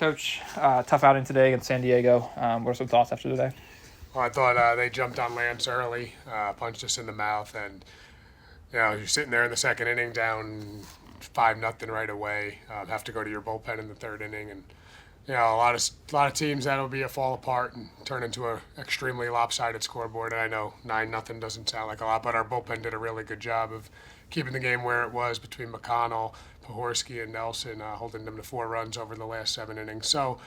Coach, tough outing today against San Diego. What are some thoughts after today? Well, I thought they jumped on Lance early, punched us in the mouth, and you're sitting there in the second inning down 5-0 right away. Have to go to your bullpen in the third inning, and a lot of teams that'll be a fall apart and turn into an extremely lopsided scoreboard. And I know 9-0 doesn't sound like a lot, but our bullpen did a really good job of keeping the game where it was between McConnell, Pohorsky, and Nelson, holding them to 4 runs over the last 7 innings. So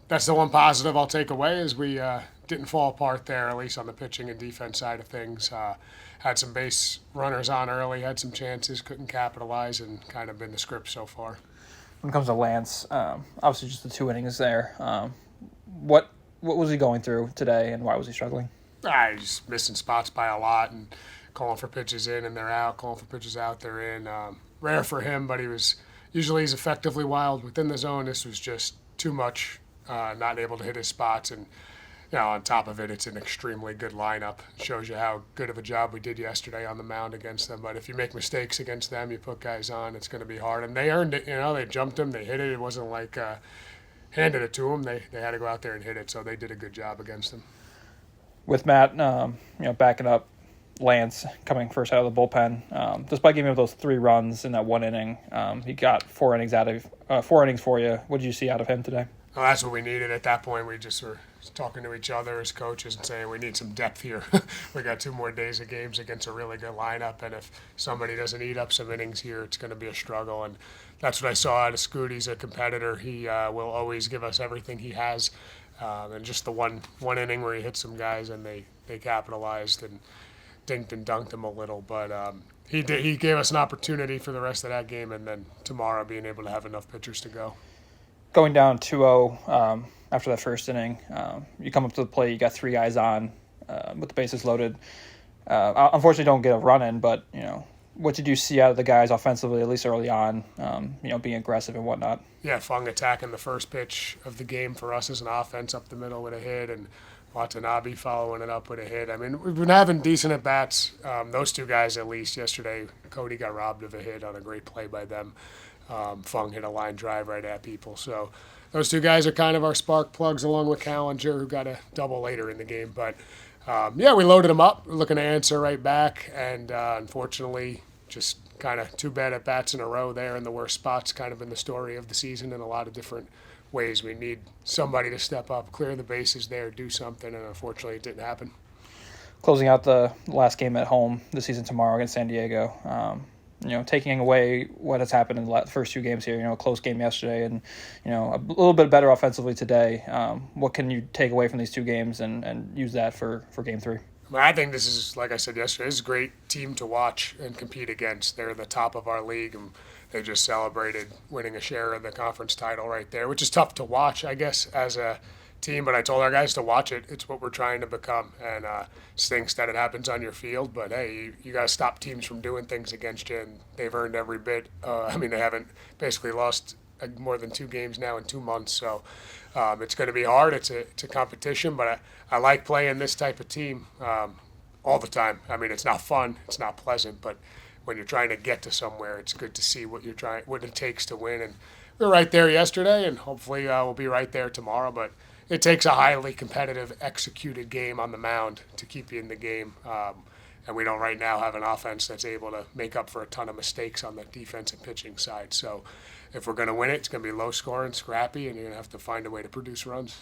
that's the one positive I'll take away is we didn't fall apart there, at least on the pitching and defense side of things. Had some base runners on early, had some chances, couldn't capitalize, and kind of been the script so far. When it comes to Lance, obviously just the 2 innings there. What was he going through today, and why was he struggling? He's missing spots by a lot and calling for pitches in and they're out, calling for pitches out, they're in. Rare for him, but he's effectively wild within the zone. This was just too much, not able to hit his spots. And on top of it, it's an extremely good lineup. It shows you how good of a job we did yesterday on the mound against them. But if you make mistakes against them, you put guys on, it's going to be hard. And they earned it. They jumped him, they hit it. It wasn't like handed it to them. They had to go out there and hit it. So they did a good job against them. With Matt, backing up Lance coming first out of the bullpen, despite giving him those 3 runs in that 1 inning, he got 4 innings for you. What did you see out of him today? Well, that's what we needed at that point. We just were talking to each other as coaches and saying we need some depth here. We got 2 more days of games against a really good lineup, and if somebody doesn't eat up some innings here, it's going to be a struggle. And that's what I saw out of Scoot. He's a competitor. He will always give us everything he has. And just the one inning where he hit some guys and they capitalized and dinked and dunked him a little. But he gave us an opportunity for the rest of that game, and then tomorrow being able to have enough pitchers to go. Going down 2-0 after that first inning, you come up to the plate, you got 3 guys on with the bases loaded. Unfortunately, don't get a run in, but what did you see out of the guys offensively, at least early on, being aggressive and whatnot? Yeah, Fung attacking the first pitch of the game for us as an offense up the middle with a hit, and Watanabe following it up with a hit. I mean, we've been having decent at-bats. Those 2 guys, at least yesterday, Cody got robbed of a hit on a great play by them. Fung hit a line drive right at people. So those 2 guys are kind of our spark plugs, along with Callinger, who got a double later in the game. But, we loaded them up. We're looking to answer right back. And unfortunately, just kind of 2 bad at-bats in a row there in the worst spots, kind of in the story of the season in a lot of different ways. We need somebody to step up, clear the bases there, do something. And unfortunately, it didn't happen. Closing out the last game at home this season tomorrow against San Diego, taking away what has happened in the first 2 games here, a close game yesterday and, a little bit better offensively today. What can you take away from these 2 games and use that for game 3? I think this is, like I said yesterday, this is a great team to watch and compete against. They're the top of our league, and they just celebrated winning a share of the conference title right there, which is tough to watch, I guess, as a team. But I told our guys to watch it. It's what we're trying to become, and stinks that it happens on your field. But hey, you got to stop teams from doing things against you, and they've earned every bit. They haven't basically lost more than 2 games now in 2 months. So it's going to be hard. It's a competition, but I like playing this type of team all the time. It's not fun. It's not pleasant, but when you're trying to get to somewhere, it's good to see what it takes to win. And we were right there yesterday, and hopefully we'll be right there tomorrow. But it takes a highly competitive, executed game on the mound to keep you in the game. And we don't right now have an offense that's able to make up for a ton of mistakes on the defense and pitching side. So if we're going to win it, it's going to be low scoring, scrappy, and you're going to have to find a way to produce runs.